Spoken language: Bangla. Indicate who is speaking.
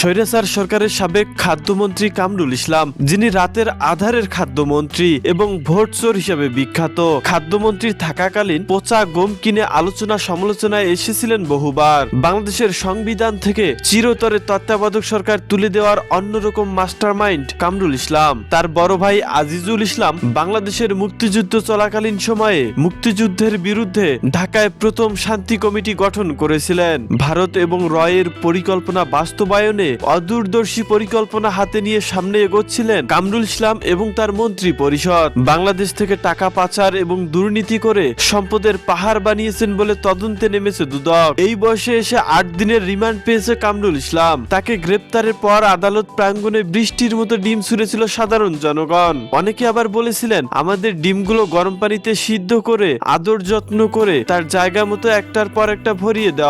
Speaker 1: স্বৈরাচার সরকারের সাবেক খাদ্যমন্ত্রী কামরুল ইসলাম, যিনি রাতের আধারের খাদ্যমন্ত্রী এবং ভোট চোর হিসেবে বিখ্যাত। খাদ্যমন্ত্রী থাকাকালীন পচা গম কিনে আলোচনা সমালোচনায় এসেছিলেন বহুবার। বাংলাদেশের সংবিধান থেকে চিরতরে তত্ত্বাবধায়ক সরকার তুলে দেওয়ার অন্যরকম মাস্টারমাইন্ড কামরুল ইসলাম। তার বড় ভাই আজিজুল ইসলাম বাংলাদেশের মুক্তিযুদ্ধ চলাকালীন সময়ে মুক্তিযুদ্ধের বিরুদ্ধে ঢাকায় প্রথম শান্তি কমিটি গঠন করেছিলেন। ভারত এবং রয়ের পরিকল্পনা বাস্তবায়নে অদূরদর্শী পরিকল্পনা হাতে নিয়ে সামনে এগোচ্ছিলেন কামরুল ইসলাম এবং তার মন্ত্রী পরিষদ। বাংলাদেশ থেকে টাকা পাচার এবং দুর্নীতি করে সম্পদের পাহাড় বানিয়েছেন বলে তদন্তে নেমেছে দুদক। এই বয়সে এসে 8 দিনের রিমান্ড পেয়েছে কামরুল ইসলাম। তাকে গ্রেপ্তারের পর আদালত প্রাঙ্গণে বৃষ্টির মতো ডিম ছুঁড়েছিল সাধারণ জনগণ। অনেকে আবার বলেছিলেন, আমাদের ডিমগুলো গরম পানিতে সিদ্ধ করে আদর যত্ন করে তার জায়গা মতো একটার পর একটা ভরিয়ে দেওয়া।